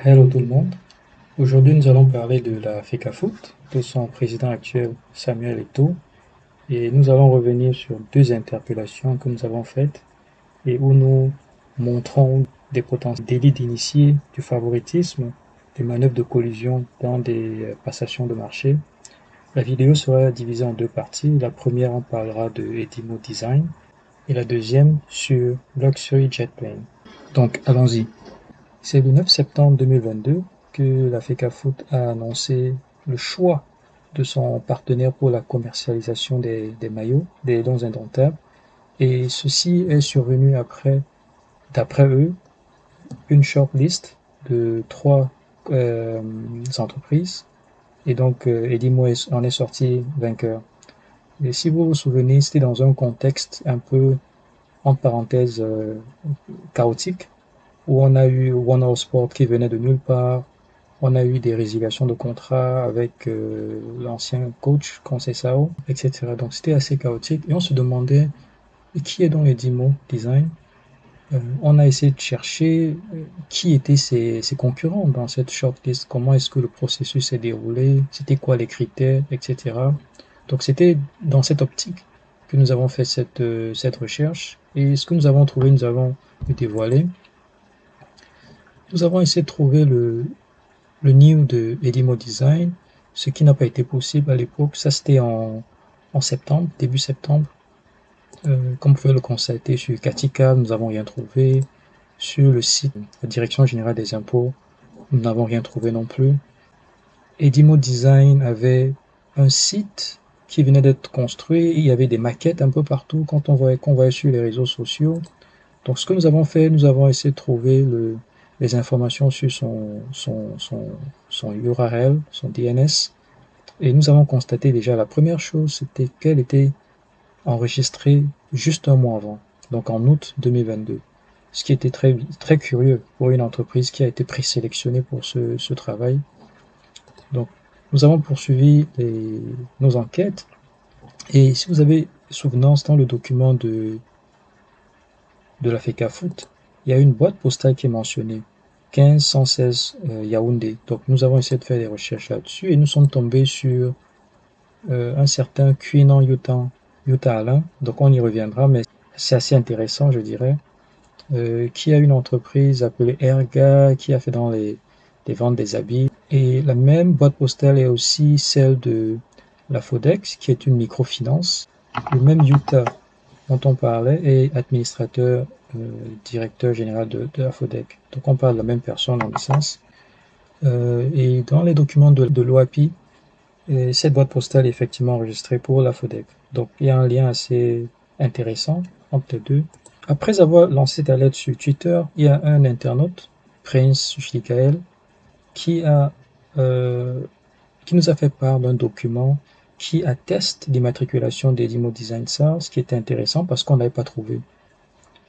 Hello tout le monde. Aujourd'hui, nous allons parler de la FECAFOOT, de son président actuel Samuel Eto'o, et nous allons revenir sur deux interpellations que nous avons faites et où nous montrons des potentiels délits d'initiés, du favoritisme, des manœuvres de collusion dans des passations de marché. La vidéo sera divisée en deux parties. La première, on parlera de Edimo Design et la deuxième sur Luxury Jet Plane. Donc, allons-y. C'est le 9 septembre 2022 que la FECAFOOT a annoncé le choix de son partenaire pour la commercialisation des maillots, des dons indomptables. Et ceci est survenu après, d'après eux, une shortlist de trois entreprises. Et donc, Edimo en est sorti vainqueur. Et si vous vous souvenez, c'était dans un contexte un peu, entre parenthèses, chaotique, où on a eu One Hour Sport qui venait de nulle part. On a eu des résiliations de contrats avec l'ancien coach Conceição, etc. Donc c'était assez chaotique et on se demandait qui est dans les Dimo Design. On a essayé de chercher qui étaient ses concurrents dans cette shortlist, comment est-ce que le processus s'est déroulé, c'était quoi les critères, etc. Donc c'était dans cette optique que nous avons fait cette recherche et ce que nous avons trouvé, nous avons dévoilé. Nous avons essayé de trouver le new de Edimo Design, ce qui n'a pas été possible à l'époque. Ça, c'était en septembre, début septembre. Comme vous pouvez le constater sur Katika, nous n'avons rien trouvé. Sur le site de la Direction Générale des Impôts, nous n'avons rien trouvé non plus. Edimo Design avait un site qui venait d'être construit. Il y avait des maquettes un peu partout qu'on voyait sur les réseaux sociaux. Donc, ce que nous avons fait, nous avons essayé de trouver les informations sur son URL, son DNS, et nous avons constaté déjà la première chose, c'était qu'elle était enregistrée juste un mois avant, donc en août 2022. Ce qui était très, très curieux pour une entreprise qui a été présélectionnée pour ce travail. Donc, nous avons poursuivi nos enquêtes, et si vous avez souvenance dans le document de la FECAFOOT, il y a une boîte postale qui est mentionnée, 15116 Yaoundé. Donc nous avons essayé de faire des recherches là-dessus et nous sommes tombés sur un certain Cuinan Yuta Alain. Donc on y reviendra, mais c'est assez intéressant, je dirais. Qui a une entreprise appelée Erga, qui a fait dans les ventes des habits. Et la même boîte postale est aussi celle de la Fodex, qui est une microfinance. Le même Yuta dont on parlait est administrateur, directeur général de la FODEC. Donc on parle de la même personne en licence. Et dans les documents de l'OAPI, cette boîte postale est effectivement enregistrée pour la FODEC. Donc il y a un lien assez intéressant entre les deux. Après avoir lancé ta lettre sur Twitter, il y a un internaute, Prince Shikael, qui a qui nous a fait part d'un document qui atteste l'immatriculation des Dimo Design SAR, ce qui était intéressant parce qu'on n'avait pas trouvé.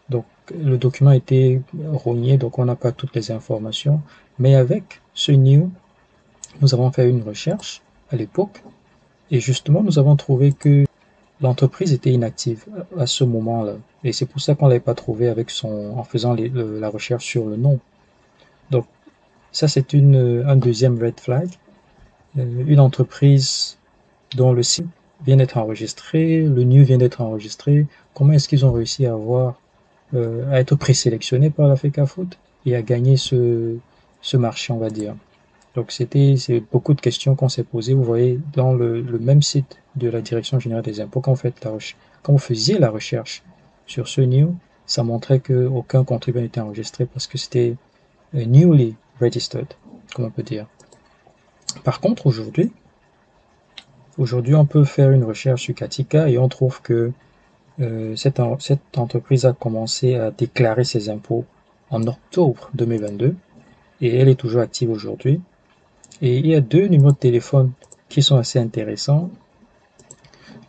Donc, le document a été rogné, donc on n'a pas toutes les informations. Mais avec ce new, nous avons fait une recherche à l'époque et justement, nous avons trouvé que l'entreprise était inactive à ce moment-là. Et c'est pour ça qu'on ne l'avait pas trouvé en faisant la recherche sur le nom. Donc, ça, c'est un deuxième red flag. Une entreprise dont le site vient d'être enregistré, le new vient d'être enregistré. Comment est-ce qu'ils ont réussi à être présélectionnés par la FECAFOOT et à gagner ce marché, on va dire. Donc c'est beaucoup de questions qu'on s'est posées. Vous voyez, dans le même site de la Direction Générale des Impôts, quand vous faisiez la recherche sur ce new, ça montrait qu'aucun contribuable n'était enregistré parce que c'était newly registered, comme on peut dire. Par contre, aujourd'hui, on peut faire une recherche sur Katika et on trouve que cette entreprise a commencé à déclarer ses impôts en octobre 2022 et elle est toujours active aujourd'hui. Et il y a deux numéros de téléphone qui sont assez intéressants.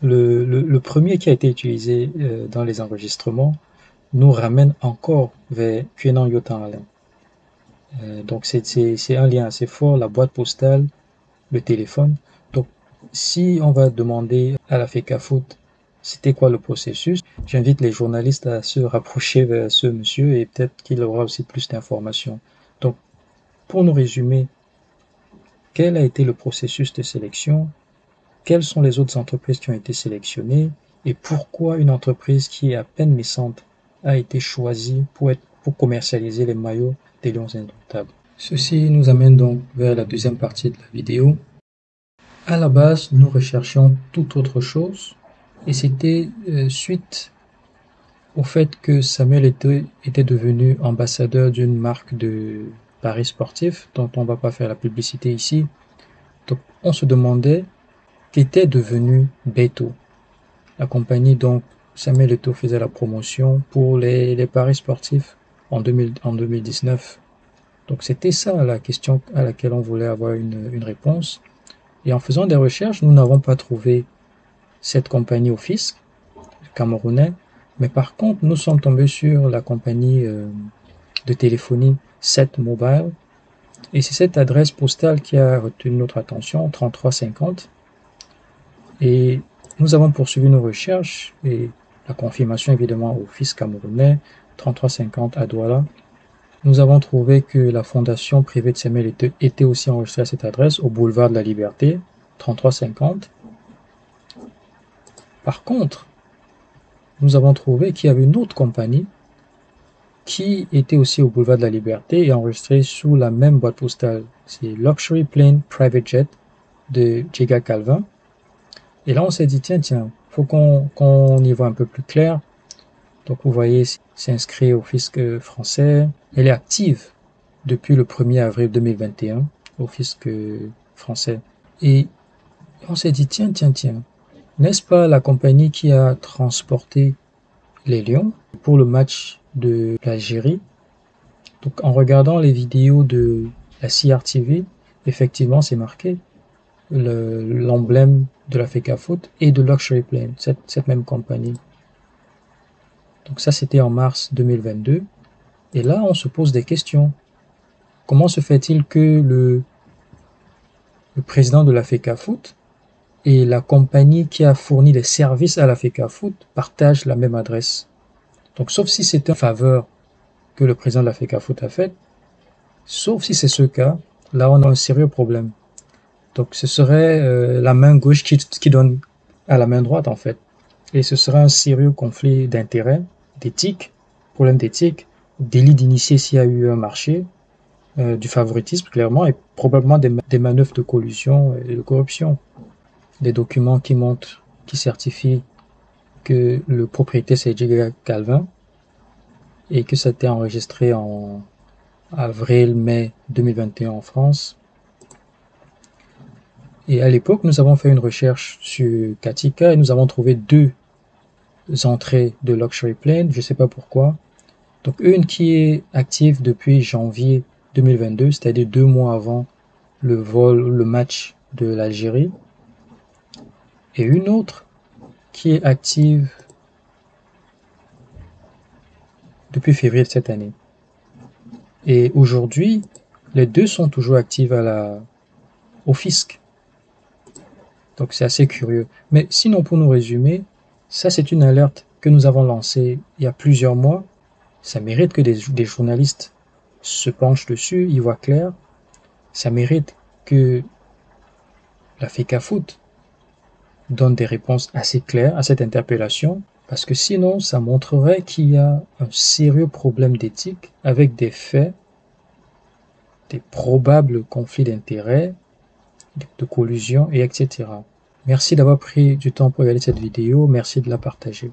Le premier qui a été utilisé dans les enregistrements nous ramène encore vers Quenan Yotan Alain. Donc c'est un lien assez fort, la boîte postale, le téléphone. Donc si on va demander à la FECAFOOT c'était quoi le processus, j'invite les journalistes à se rapprocher vers ce monsieur et peut-être qu'il aura aussi plus d'informations. Donc pour nous résumer, quel a été le processus de sélection, quelles sont les autres entreprises qui ont été sélectionnées et pourquoi une entreprise qui est à peine naissante a été choisie pour commercialiser les maillots des Lions Indomptables. Ceci nous amène donc vers la deuxième partie de la vidéo. À la base, nous recherchions toute autre chose et c'était suite au fait que Samuel était devenu ambassadeur d'une marque de paris sportifs dont on ne va pas faire la publicité ici. Donc on se demandait qu'était devenu Beto, la compagnie dont Samuel Eto'o faisait la promotion pour les paris sportifs en 2019. Donc c'était ça la question à laquelle on voulait avoir une réponse. Et en faisant des recherches, nous n'avons pas trouvé cette compagnie au fisc camerounais, mais par contre, nous sommes tombés sur la compagnie de téléphonie 7 Mobile, et c'est cette adresse postale qui a retenu notre attention, 3350. Et nous avons poursuivi nos recherches et la confirmation évidemment au fisc camerounais, 3350 à Douala. Nous avons trouvé que la fondation privée de Samuel était aussi enregistrée à cette adresse, au boulevard de la Liberté, 3350. Par contre, nous avons trouvé qu'il y avait une autre compagnie qui était aussi au boulevard de la Liberté et enregistrée sous la même boîte postale. C'est Luxury Plane Private Jet de Jega Calvin. Et là, on s'est dit, tiens, faut qu'on y voit un peu plus clair. Donc, vous voyez, c'est inscrit au fisc français. Elle est active depuis le 1er avril 2021 au fisc français. Et on s'est dit, tiens, n'est-ce pas la compagnie qui a transporté les Lions pour le match de l'Algérie? Donc, en regardant les vidéos de la CRTV, effectivement, c'est marqué l'emblème de la FECAFOOT et de Luxury Plane, cette même compagnie. Donc ça, c'était en mars 2022. Et là, on se pose des questions. Comment se fait-il que le président de la FECAFOOT et la compagnie qui a fourni les services à la FECAFOOT partagent la même adresse? Donc, sauf si c'est une faveur que le président de la FECAFOOT a faite, sauf si c'est ce cas, là, on a un sérieux problème. Donc, ce serait la main gauche qui donne à la main droite, en fait. Et ce serait un sérieux conflit d'intérêts, d'éthique, problème d'éthique, délit d'initié s'il y a eu un marché, du favoritisme, clairement, et probablement des manœuvres de collusion et de corruption. Des documents qui montrent, qui certifient que le propriétaire c'est Jega Calvin et que ça a été enregistré en avril-mai 2021 en France. Et à l'époque, nous avons fait une recherche sur Katika et nous avons trouvé 2 entrées de Luxury Plane, je ne sais pas pourquoi. Donc une qui est active depuis janvier 2022, c'est-à-dire 2 mois avant le match de l'Algérie. Et une autre qui est active depuis février de cette année. Et aujourd'hui, les 2 sont toujours actives au fisc. Donc c'est assez curieux. Mais sinon, pour nous résumer, ça c'est une alerte que nous avons lancée il y a plusieurs mois. Ça mérite que des journalistes se penchent dessus, y voient clair. Ça mérite que la FECAFOOT donne des réponses assez claires à cette interpellation, parce que sinon, ça montrerait qu'il y a un sérieux problème d'éthique avec des faits, des probables conflits d'intérêts, de collusion, et etc. Merci d'avoir pris du temps pour regarder cette vidéo, merci de la partager.